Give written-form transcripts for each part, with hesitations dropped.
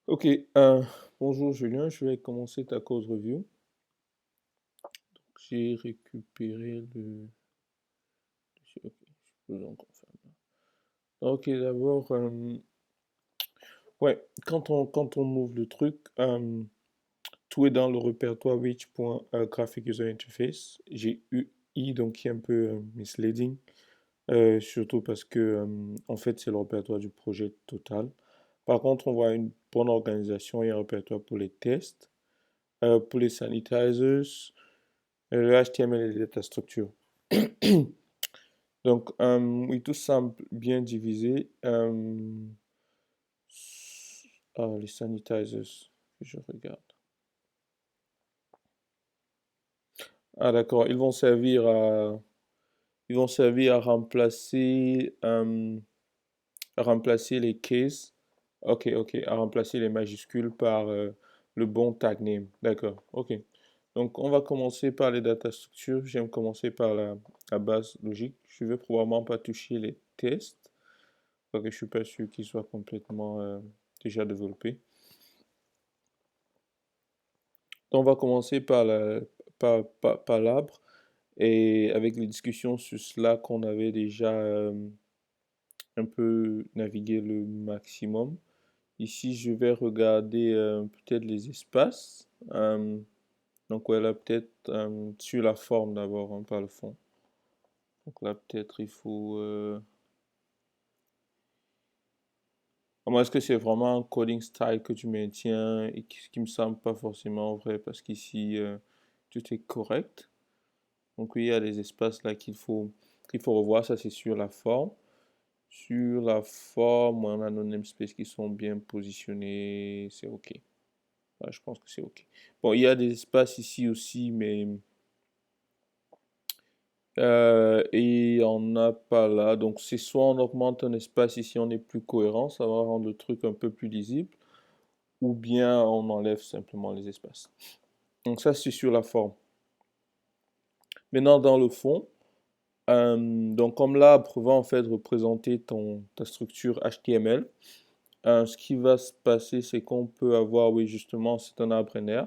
Ok, bonjour Julien, je vais commencer ta code review. J'ai récupéré le... Ok, je peux en confirmer. Ok, d'abord, ouais, quand on ouvre le truc, tout est dans le répertoire which.graphic user interface. J'ai eu I, donc qui est un peu misleading, surtout parce que, en fait, c'est le répertoire du projet total. Par contre, on voit une bonne organisation et un répertoire pour les tests, pour les sanitizers, le HTML et les data structures. Donc, oui, tout semble bien divisé. Les sanitizers, je regarde. Ah, d'accord, ils vont servir à remplacer les cases. Ok, ok, à remplacer les majuscules par le bon tag name. D'accord, ok. Donc, on va commencer par les data structures. J'aime commencer par la base logique. Je vais probablement pas toucher les tests, parce que je suis pas sûr qu'ils soient complètement déjà développés. Donc, on va commencer par l'arbre et avec les discussions sur cela qu'on avait déjà un peu navigué le maximum. Ici, je vais regarder peut-être les espaces. Donc, voilà, peut-être sur la forme d'abord, hein, pas le fond. Donc là, peut-être il faut... Moi, est-ce que c'est vraiment un coding style que tu maintiens et qui me semble pas forcément vrai parce qu'ici, tout est correct. Donc oui, il y a des espaces là qu'il faut revoir, ça c'est sur la forme. Sur la forme, on a nos namespaces qui sont bien positionnés, c'est OK. Ouais, je pense que c'est OK. Bon, il y a des espaces ici aussi, mais et on n'a pas là. Donc c'est soit on augmente un espace ici, on est plus cohérent, ça va rendre le truc un peu plus lisible, ou bien on enlève simplement les espaces. Donc ça c'est sur la forme. Maintenant dans le fond, donc comme l'arbre va en fait représenter ta structure HTML, ce qui va se passer, c'est qu'on peut avoir, oui, justement, c'est un arbre NR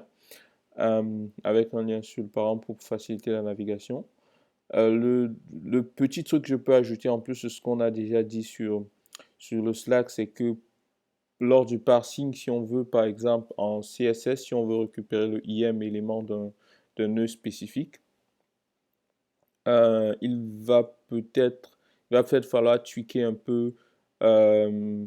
avec un lien sur le parent pour faciliter la navigation. Le petit truc que je peux ajouter en plus de ce qu'on a déjà dit sur le Slack, c'est que lors du parsing, si on veut, par exemple, en CSS, si on veut récupérer le IM élément d'un nœud spécifique, il va peut-être falloir tweaker un peu euh,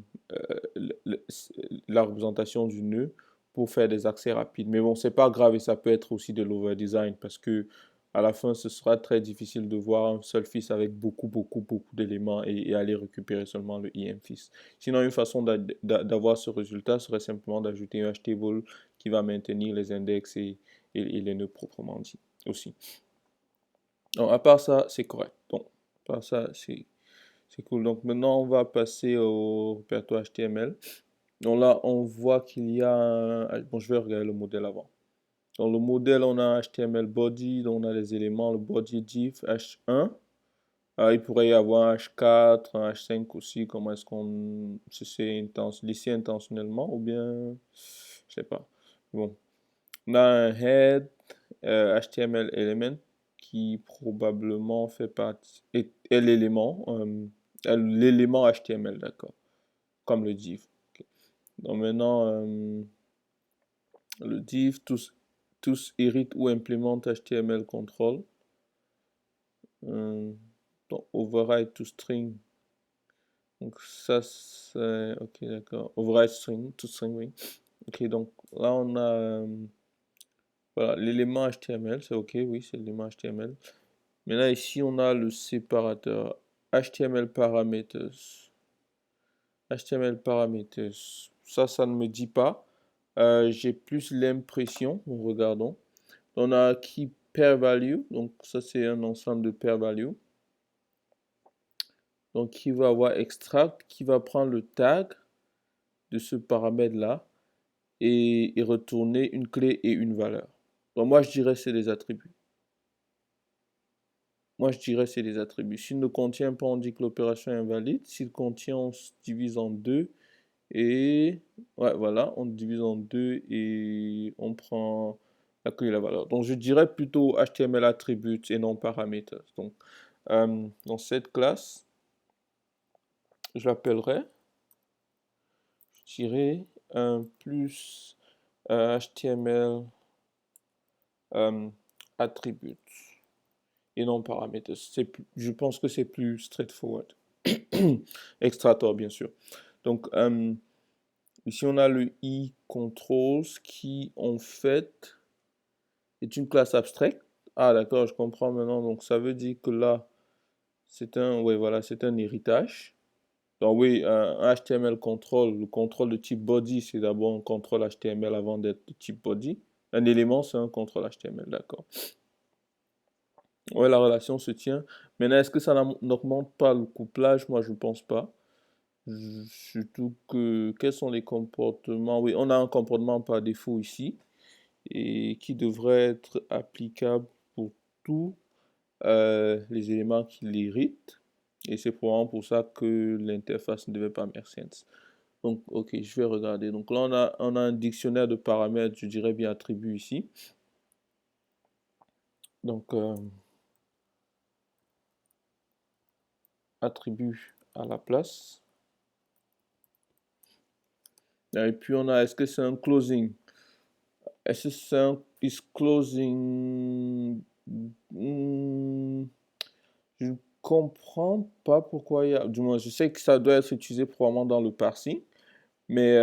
la représentation du nœud pour faire des accès rapides. Mais bon, c'est pas grave et ça peut être aussi de l'overdesign parce que à la fin, ce sera très difficile de voir un seul fils avec beaucoup, beaucoup, beaucoup d'éléments et aller récupérer seulement le IM fils. Sinon, une façon d'avoir ce résultat serait simplement d'ajouter un htable qui va maintenir les index et les nœuds proprement dit aussi. Donc, à part ça, c'est correct. Donc, à part ça, c'est cool. Donc, maintenant, on va passer au répertoire HTML. Donc là, on voit qu'il y a bon, je vais regarder le modèle avant. Dans le modèle, on a un HTML body, donc on a les éléments, le body div H1. Il pourrait y avoir un H4, un H5 aussi. Comment est-ce qu'on... Si c'est lissé intentionnellement ou bien... Je sais pas. Bon. On a un head HTML element qui probablement fait partie... est l'élément. L'élément HTML, d'accord. Comme le div. Ok. Donc maintenant... le div, tous hérite ou implémente HTML control. Euh, donc, override to string. Donc, ça, c'est. Ok, d'accord. Override string, to string, oui. Ok, donc là, on a. Voilà, l'élément HTML, c'est ok, oui, c'est l'élément HTML. Maintenant, ici, on a le séparateur HTML parameters. HTML parameters. Ça ne me dit pas. J'ai plus l'impression, regardons. On a key pair value, donc ça c'est un ensemble de pair value. Donc qui va avoir extract, qui va prendre le tag de ce paramètre là et retourner une clé et une valeur. Donc moi je dirais c'est des attributs. Moi je dirais c'est des attributs. S'il ne contient pas, on dit que l'opération est invalide. S'il contient, on se divise en deux Et ouais, voilà, on divise en deux et on prend l'accueil et la valeur. Donc je dirais plutôt HTML attributes et non paramètres. Donc dans cette classe, je l'appellerai, je dirais un plus HTML euh, attributes et non paramètres. Je pense que c'est plus straightforward. Extractor, bien sûr. Donc, ici, on a le iControls qui, en fait, est une classe abstraite. Ah, d'accord, je comprends maintenant. Donc, ça veut dire que là, ouais, voilà, c'est un héritage. Donc, oui, un HTML control, le contrôle de type body, c'est d'abord un contrôle HTML avant d'être de type body. Un élément, c'est un contrôle HTML, d'accord. Ouais, la relation se tient. Maintenant, est-ce que ça n'augmente pas le couplage? Moi, je ne pense pas. Surtout que, quels sont les comportements? Oui, on a un comportement par défaut ici et qui devrait être applicable pour tous les éléments qui l'héritent. Et c'est probablement pour ça que l'interface ne devait pas make sense. Donc, ok, je vais regarder. Donc là, on a un dictionnaire de paramètres, je dirais bien attribut ici. Donc, attribut à la place. Et puis on a, est-ce que c'est un closing? Est-ce que c'est un is closing? Je ne comprends pas pourquoi il y a. Du moins, je sais que ça doit être utilisé probablement dans le parsing, mais,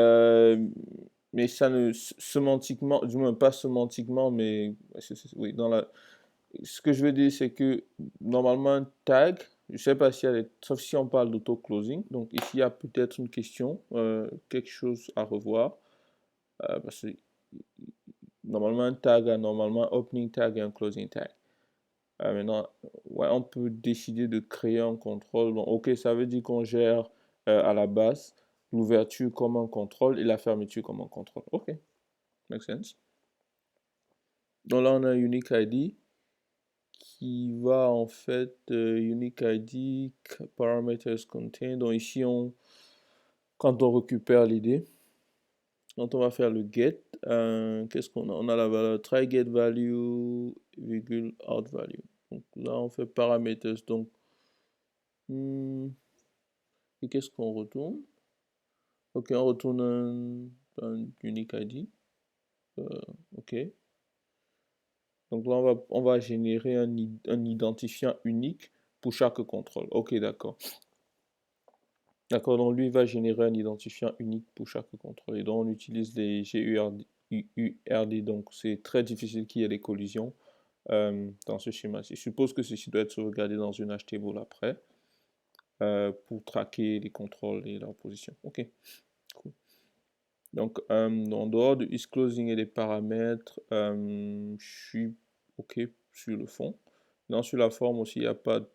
mais ça ne. Sémantiquement, du moins pas sémantiquement, mais. Oui, ce que je veux dire, c'est que normalement, un tag, je ne sais pas s'il y a des. Sauf si on parle d'auto-closing. Donc ici, il y a peut-être une question, quelque chose à revoir. Parce que normalement, un tag a normalement opening tag et un closing tag. Maintenant, ouais, on peut décider de créer un contrôle. Donc, ok, ça veut dire qu'on gère à la base l'ouverture comme un contrôle et la fermeture comme un contrôle. Ok, make sense. Donc là, on a un unique ID qui va en fait unique ID parameters contain. Donc ici, quand on récupère l'idée, quand on va faire le get, qu'est-ce qu'on a? On a la valeur try get value, virgule out value. Donc là, on fait parameters. Donc, et qu'est-ce qu'on retourne? Ok, on retourne un unique ID. Ok. Donc là, on va générer un identifiant unique pour chaque contrôle. Ok, d'accord. D'accord, donc lui va générer un identifiant unique pour chaque contrôle. Et donc on utilise les GURD, donc c'est très difficile qu'il y ait des collisions dans ce schéma-ci. Je suppose que ceci doit être sauvegardé dans une HTML après pour traquer les contrôles et leur position. Ok, cool. Donc en dehors de isClosing et des paramètres, je suis ok sur le fond. Sur la forme aussi, il n'y a pas de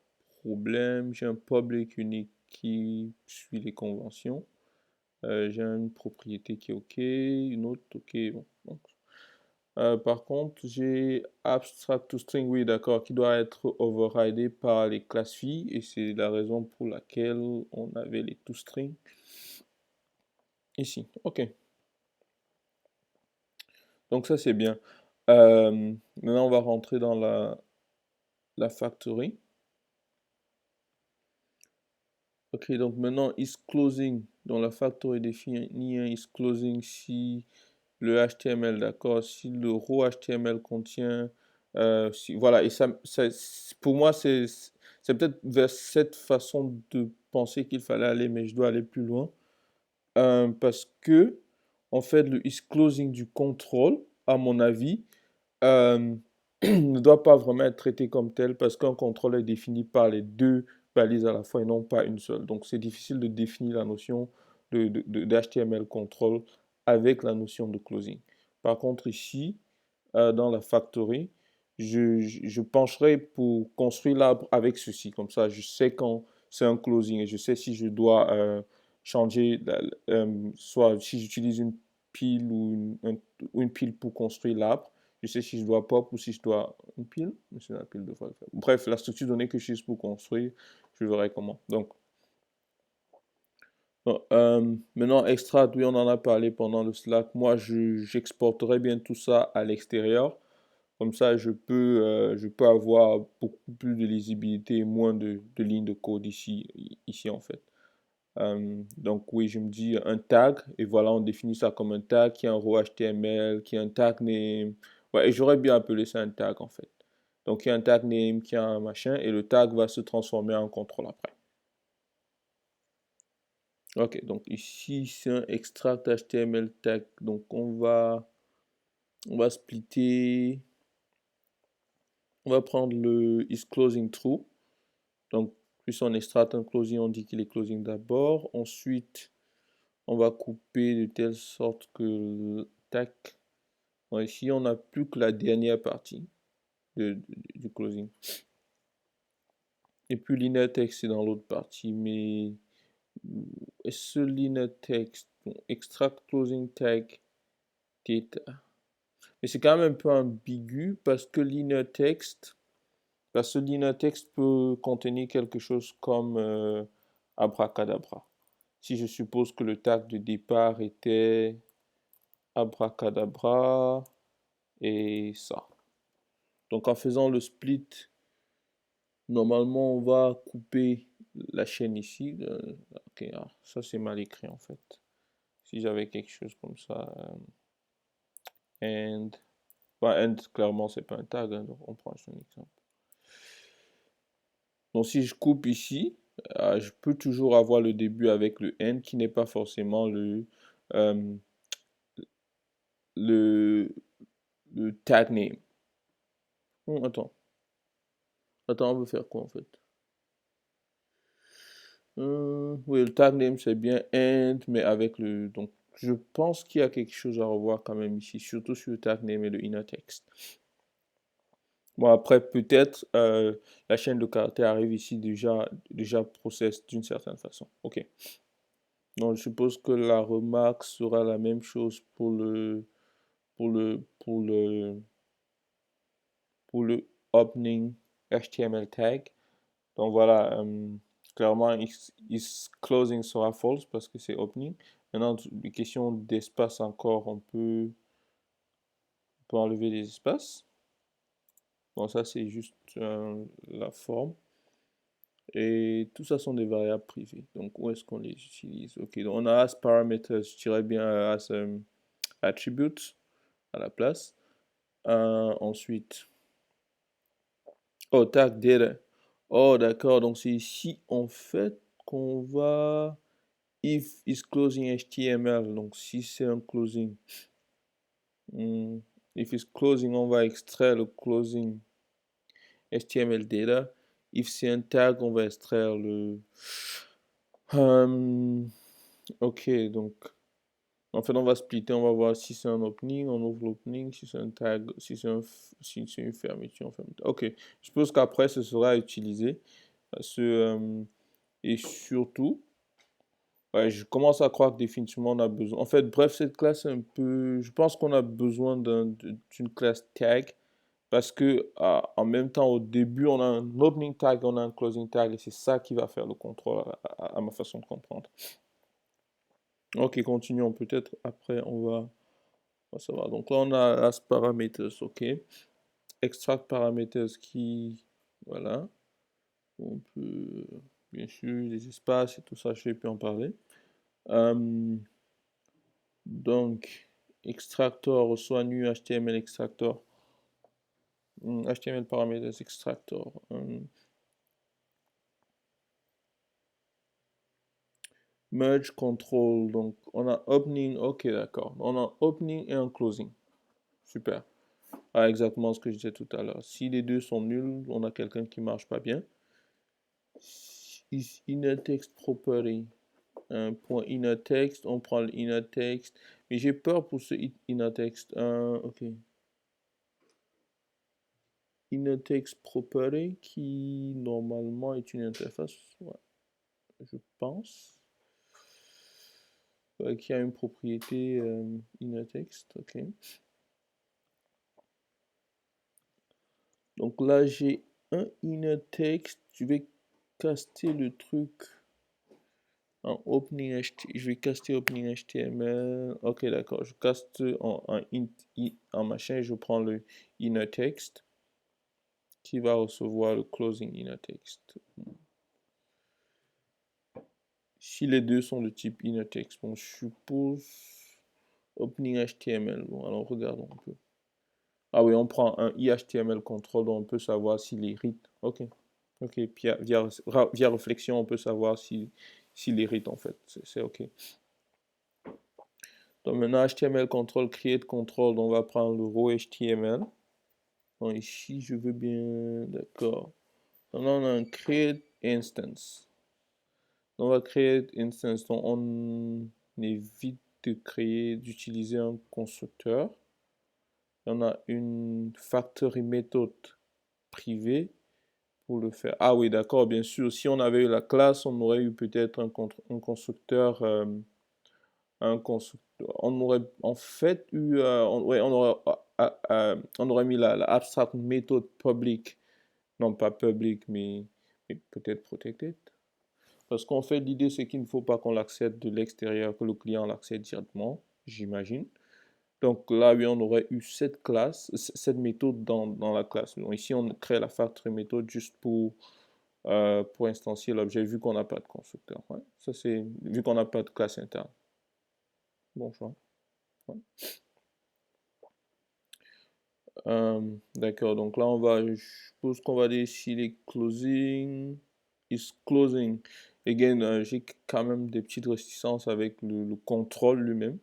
problème. J'ai un public unique qui suit les conventions. J'ai une propriété qui est OK, une autre OK. Bon. Donc, par contre, j'ai abstract to string, oui, d'accord, qui doit être overridé par les classes filles, et c'est la raison pour laquelle on avait les toString ici. OK, donc ça c'est bien. Maintenant, on va rentrer dans la factory. Ok, donc maintenant, isClosing, dans la factory définit un isClosing si le HTML, d'accord, si le row HTML contient, voilà, et pour moi, c'est peut-être vers cette façon de penser qu'il fallait aller, mais je dois aller plus loin, parce que, en fait, le isClosing du contrôle, à mon avis, euh, ne doit pas vraiment être traité comme tel parce qu'un contrôle est défini par les deux balises à la fois et non pas une seule. Donc c'est difficile de définir la notion d'HTML control avec la notion de closing. Par contre ici, dans la factory, je pencherai pour construire l'arbre avec ceci. Comme ça, je sais quand c'est un closing et je sais si je dois changer, soit si j'utilise une pile ou une pile pour construire l'arbre. Je sais si je dois pop ou si je dois une pile. Mais c'est la pile de fois. Bref, la structure donnée que je suis pour construire, je verrai comment. Donc Bon, maintenant, extract, oui, on en a parlé pendant le Slack. Moi, j'exporterai bien tout ça à l'extérieur. Comme ça, je peux avoir beaucoup plus de lisibilité et moins de lignes de code ici en fait. Donc oui, je me dis un tag, et voilà, on définit ça comme un tag qui est un row HTML, qui est un tag name. Ouais, et j'aurais bien appelé ça un tag en fait. Donc il y a un tag name, qui a un machin, et le tag va se transformer en contrôle après. Ok, donc ici c'est un extract HTML tag. Donc on va splitter, on va prendre le is closing true. Donc plus on extract un closing, on dit qu'il est closing d'abord. Ensuite, on va couper de telle sorte que tac. Bon, ici on n'a plus que la dernière partie du closing. Et puis l'inner text c'est dans l'autre partie, mais ce l'inner text, bon, extract closing tag data. Mais c'est quand même un peu ambigu parce que l'inner text peut contenir quelque chose comme abracadabra. Si je suppose que le tag de départ était abracadabra et ça. Donc en faisant le split, normalement on va couper la chaîne ici. Ok, ça c'est mal écrit en fait. Si j'avais quelque chose comme ça, and, bah, and clairement c'est pas un tag, hein, donc on prend un exemple. Donc si je coupe ici, je peux toujours avoir le début avec le end qui n'est pas forcément euh, le, le tag name. Attends. Attends, on veut faire quoi en fait? Oui, le tag name c'est bien end, mais avec le. Donc je pense qu'il y a quelque chose à revoir quand même ici, surtout sur le tag name et le inner text. Bon, après, peut-être la chaîne de caractères arrive ici déjà process d'une certaine façon. Ok. Donc je suppose que la remarque sera la même chose pour pour le, pour le opening HTML tag. Donc voilà, clairement, is closing sera false parce que c'est opening. Maintenant, les questions d'espace encore, on peut enlever les espaces. Bon, ça c'est juste la forme. Et tout ça sont des variables privées. Donc où est-ce qu'on les utilise? Ok, donc on a as parameters, je dirais bien as attributes à la place. Ensuite, oh, tag data. Oh, d'accord, donc c'est ici en fait qu'on va if is closing HTML. Donc si c'est un closing, if is closing, on va extraire le closing HTML data. If c'est un tag, on va extraire le. Ok, donc en fait on va splitter, on va voir si c'est un opening, on ouvre l'opening, si c'est un tag, si c'est une fermeture, on ferme. Ok, je suppose qu'après ce sera utilisé. Et surtout, ouais, je commence à croire que définitivement on a besoin. En fait, bref, cette classe est un peu. Je pense qu'on a besoin d'une classe tag parce que en même temps, au début, on a un opening tag, on a un closing tag et c'est ça qui va faire le contrôle à ma façon de comprendre. Ok, continuons. Peut-être après, on va savoir. Donc là, on a as parameters, ok. Extract parameters qui. Voilà. On peut. Bien sûr, les espaces et tout ça, je vais plus en parler. Donc, extractor reçoit nu HTML extractor. HTML parameters extractor. Merge control. Donc, on a opening. Ok, d'accord. On a opening et un closing. Super. Ah, exactement ce que je disais tout à l'heure. Si les deux sont nuls, on a quelqu'un qui marche pas bien. Is inner text property. Un point inner text. On prend le inner text. Mais j'ai peur pour ce inner text. Ok. Inner text property qui normalement est une interface, ouais, je pense, qui a une propriété inner text, ok. Donc là j'ai un inner text, je vais caster le truc En opening HTML, je vais caster opening HTML. Ok, d'accord. Je caste en machin. Je prends le inner text qui va recevoir le closing inner text. Si les deux sont de type inner text, bon, je suppose opening HTML. Bon, alors regardons un peu. Ah oui, on prend un IHTML control, donc on peut savoir s'il hérite. Ok. Ok, puis via réflexion, on peut savoir s'il hérite en fait. C'est ok. Donc maintenant, HTML control, create control, donc on va prendre le row HTML. Donc ici, je veux bien, d'accord. Maintenant, on a un create instance. Donc on va create instance, donc on évite de créer, d'utiliser un constructeur. On a une factory méthode privée pour le faire. Ah oui, d'accord, bien sûr. Si on avait eu la classe, on aurait eu peut-être un constructeur, on aurait en fait eu, ouais, on aurait mis la abstract méthode public, non pas public, mais peut-être protected. Parce qu'en fait, l'idée c'est qu'il ne faut pas qu'on l'accède de l'extérieur, que le client l'accède directement, j'imagine. Donc là, oui, on aurait eu cette classe, cette méthode dans la classe. Donc ici, on crée la factory méthode juste pour instancier l'objet, vu qu'on n'a pas de constructeur. Ouais. Ça, c'est vu qu'on n'a pas de classe interne. Bon choix. Ouais. D'accord, donc là, je suppose qu'on va dire s'il est closing, is closing. Again, j'ai quand même des petites réticences avec le contrôle lui-même.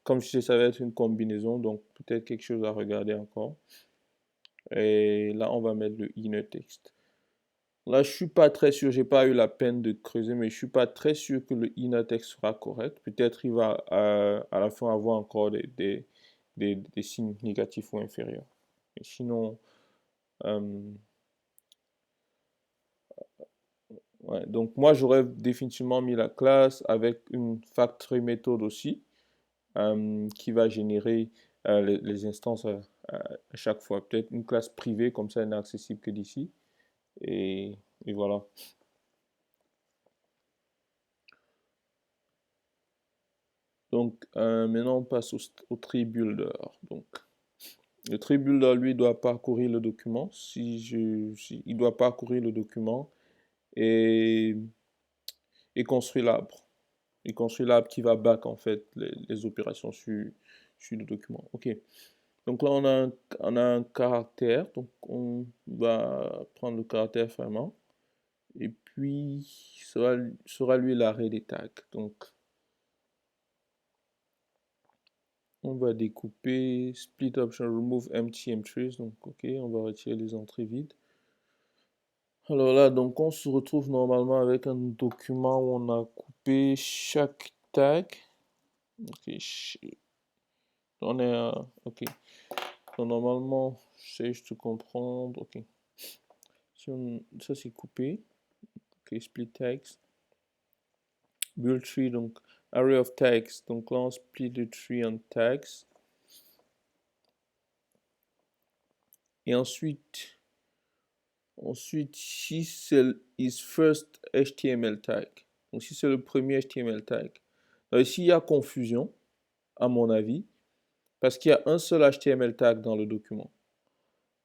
Comme je sais, ça va être une combinaison, donc peut-être quelque chose à regarder encore. Et là, on va mettre le inner text. Là, je suis pas très sûr, j'ai pas eu la peine de creuser, mais je suis pas très sûr que le inner text sera correct. Peut-être il va à la fin avoir encore des signes négatifs ou inférieurs. Mais sinon, euh, ouais. Donc moi, j'aurais définitivement mis la classe avec une factory méthode aussi, qui va générer les instances à chaque fois. Peut-être une classe privée, comme ça, elle n'est accessible que d'ici. Et, et voilà. Donc maintenant, on passe au tree builder. Donc, le tree builder, lui, doit parcourir le document. Il doit parcourir le document et, et construire l'arbre. Il construit l'arbre qui va back, en fait, les opérations sur le document. OK. Donc là, on a un caractère. Donc, on va prendre le caractère vraiment. Et puis, sera lui l'arrêt des tags. Donc, on va découper split option remove empty entries. Donc, ok, on va retirer les entrées vides. Alors là, donc on se retrouve normalement avec un document où on a coupé chaque tag. Ok, on est ok. Donc normalement, j'essaie juste de comprendre. Ok. Ça c'est coupé. Ok, split tags. Build tree, donc array of tags. Donc là on split the tree en tags. Et ensuite, si c'est is first HTML tag, donc si c'est le premier HTML tag, ici il y a confusion, à mon avis, parce qu'il y a un seul HTML tag dans le document.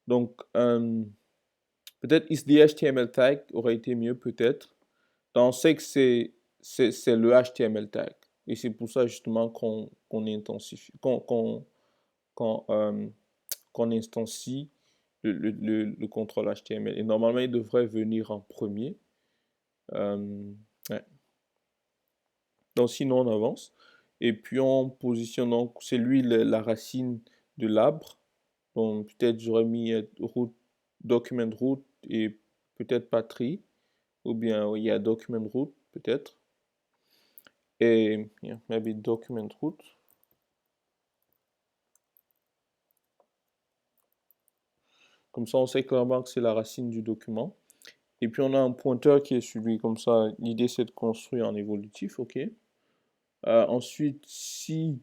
Donc, peut-être is the HTML tag aurait été mieux, peut-être. On sait que c'est le HTML tag. Et c'est pour ça justement qu'on intensifie, qu'on instancie le contrôle HTML. Et normalement, il devrait venir en premier. Ouais. Donc sinon, on avance. Et puis on positionne, donc c'est lui la racine de l'arbre. Donc peut-être j'aurais mis root, document root et peut-être pas tree. Ou bien il y a document root peut-être. Et yeah, maybe document root. Comme ça, on sait clairement que c'est la racine du document. Et puis on a un pointeur qui est suivi comme ça. L'idée c'est de construire en évolutif, ok. Ensuite, si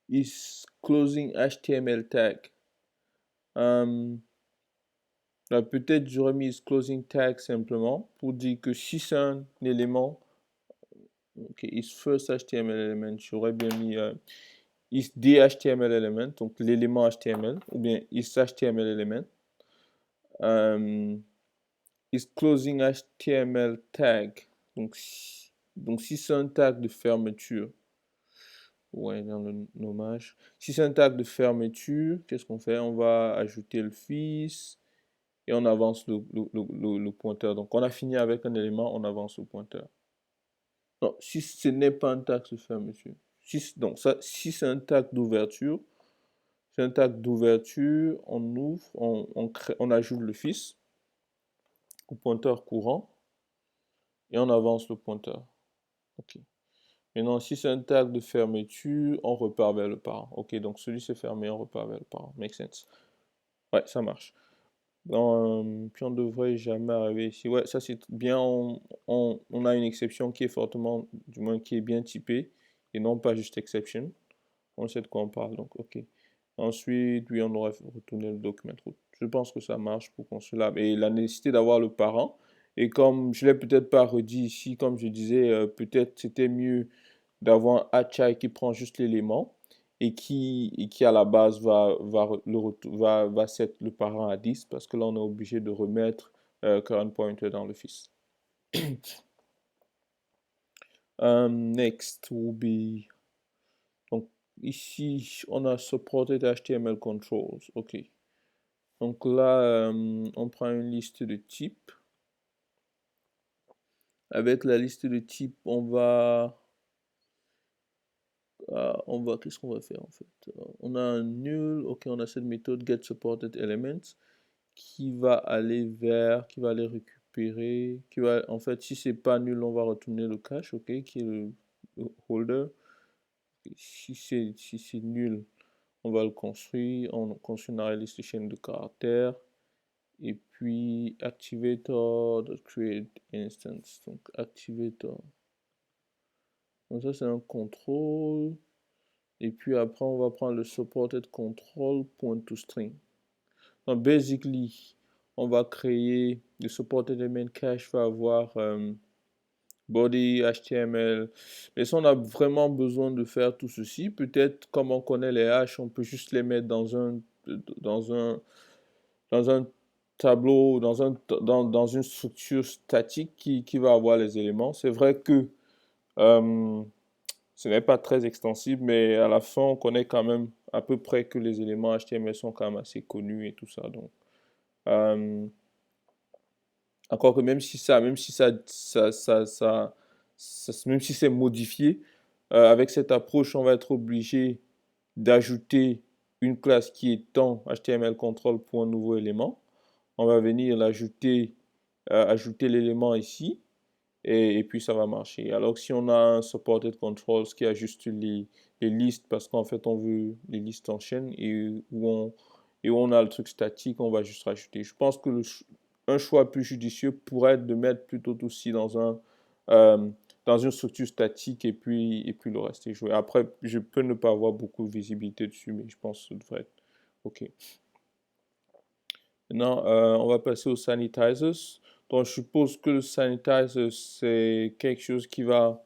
is closing HTML tag. Là, peut-être j'aurais mis closing tag simplement pour dire que si c'est un élément, ok, is first HTML element, j'aurais bien mis is the HTML element, donc l'élément HTML, ou bien is HTML element. Is closing HTML tag, donc si c'est un tag de fermeture, ouais, dans le nommage. Si c'est un tag de fermeture, qu'est-ce qu'on fait? On va ajouter le fils et on avance le pointeur. Donc, on a fini avec un élément, on avance le pointeur. Non, si ce n'est pas un tag de fermeture. Donc, ça, si c'est un tag d'ouverture, c'est un tag d'ouverture, on ouvre, on ajoute le fils au pointeur courant et on avance le pointeur. Ok. Maintenant, si c'est un tag de fermeture, on repart vers le parent. Ok, donc celui c'est fermé, on repart vers le parent. Make sense. Ouais, ça marche. Puis on devrait jamais arriver ici. Ouais, ça c'est bien. On a une exception qui est fortement, du moins qui est bien typée, et non pas juste exception. On sait de quoi on parle, donc ok. Ensuite, oui, on aurait retourné le document route. Je pense que ça marche pour construire là. Et la nécessité d'avoir le parent. Et comme je l'ai peut-être pas redit ici, comme je disais, peut-être c'était mieux d'avoir un hatchai qui prend juste l'élément et qui à la base va set le parent à 10 parce que là on est obligé de remettre current pointer dans le fils. Next will be, donc ici on a supported HTML controls, ok. Donc là on prend une liste de types. Avec la liste de types qu'est-ce qu'on va faire en fait? On a un nul, ok, on a cette méthode getSupportedElements qui va aller récupérer, en fait, si c'est pas nul, on va retourner le cache, ok, qui est le holder. Si c'est nul, on va le construire, on construit une array list de chaîne de caractères, et puis activator.createInstance, donc activator. Donc ça c'est un contrôle. Et puis après, on va prendre le supported control.toString. Donc, basically, on va créer le supported element cache va avoir body, HTML. Mais si on a vraiment besoin de faire tout ceci, peut-être comme on connaît les hash, on peut juste les mettre dans un tableau, dans une structure statique qui va avoir les éléments. C'est vrai que ce n'est pas très extensible, mais à la fin, on connaît quand même à peu près que les éléments HTML sont quand même assez connus et tout ça. Donc, euh, encore que même si c'est modifié, avec cette approche, on va être obligé d'ajouter une classe qui est temps HTML control pour un nouveau élément. On va venir ajouter l'élément ici. Et puis ça va marcher. Alors que si on a un supported controls qui a juste les listes, parce qu'en fait on veut les listes en chaîne et où on a le truc statique, on va juste rajouter. Je pense que un choix plus judicieux pourrait être de mettre plutôt tout ci euh, dans une structure statique et puis le reste est joué. Après, je peux ne pas avoir beaucoup de visibilité dessus, mais je pense que ça devrait être OK. Maintenant, on va passer aux sanitizers. Donc, je suppose que le sanitizer, c'est quelque chose qui va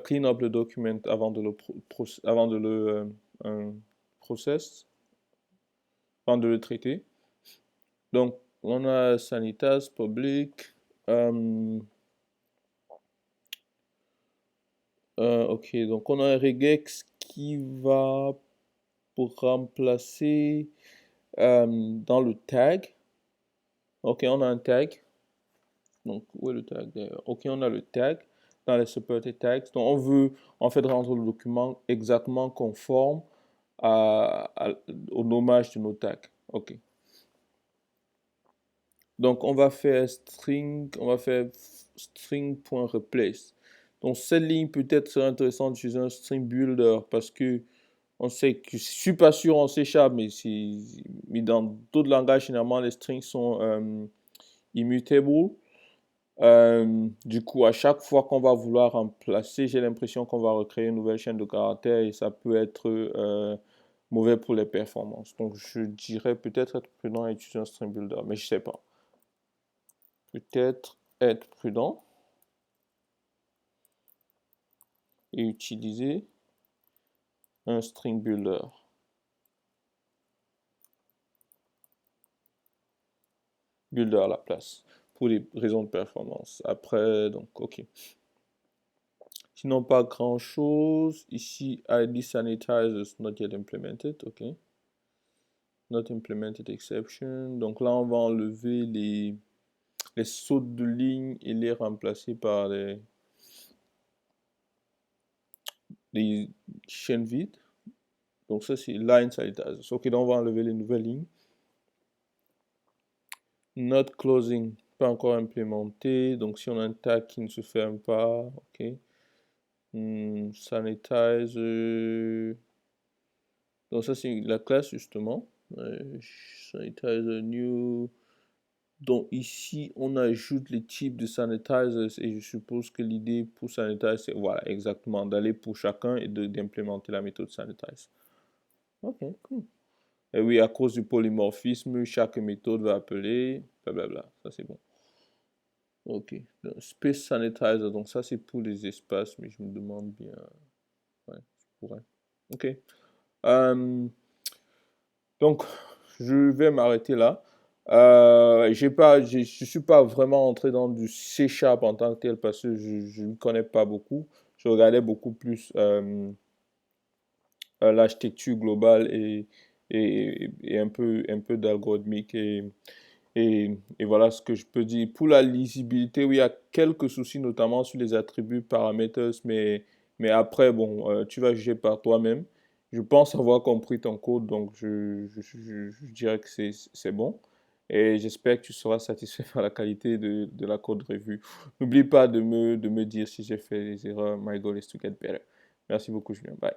clean up le document avant de le process, avant de le traiter. Donc, on a sanitize public. Ok, donc on a un regex qui va pour remplacer dans le tag. Ok, on a un tag. Donc, où est le tag d'ailleurs? Ok, on a le tag dans les supported tags. Donc, on veut en fait rendre le document exactement conforme au nommage de nos tags. Ok. Donc, on va faire string.replace. Donc, cette ligne peut-être serait intéressante d'utiliser un string builder parce que on sait que je suis pas sûr en C#, mais dans d'autres langages, généralement, les strings sont immutables. Du coup, à chaque fois qu'on va vouloir remplacer, j'ai l'impression qu'on va recréer une nouvelle chaîne de caractères et ça peut être mauvais pour les performances. Donc, je dirais peut-être être prudent et utiliser un string builder, mais je sais pas. Peut-être être prudent et utiliser un string builder. Builder à la place pour les raisons de performance. Après, donc, ok. Sinon, pas grand chose. Ici, ID sanitizers not yet implemented. Ok. Not implemented exception. Donc là, on va enlever les sautes de ligne et les remplacer par les chaînes vides. Donc ça, c'est line sanitizers. Ok, donc on va enlever les nouvelles lignes. Not closing, pas encore implémenté. Donc si on a un tag qui ne se ferme pas, ok. Sanitize. Donc ça, c'est la classe justement. Sanitizer new. Donc ici, on ajoute les types de sanitizers et je suppose que l'idée pour sanitize, c'est voilà, exactement, d'aller pour chacun et d'implémenter la méthode sanitize. Ok, cool. Et oui, à cause du polymorphisme, chaque méthode va appeler, blablabla. Ça, c'est bon. Ok. Donc, space sanitizer, donc ça, c'est pour les espaces, mais je me demande bien. Ouais, je pourrais. Ok. Donc, je vais m'arrêter là. Je suis pas vraiment entré dans du C# en tant que tel parce que je ne connais pas beaucoup. Je regardais beaucoup plus l'architecture globale et un peu d'algorithmique et voilà ce que je peux dire. Pour la lisibilité, oui, il y a quelques soucis, notamment sur les attributs parameters, mais après, bon, tu vas juger par toi-même. Je pense avoir compris ton code, donc je dirais que c'est bon. Et j'espère que tu seras satisfait par la qualité de la code revue. N'oublie pas de me dire si j'ai fait des erreurs. My goal is to get better. Merci beaucoup, Julien. Bye.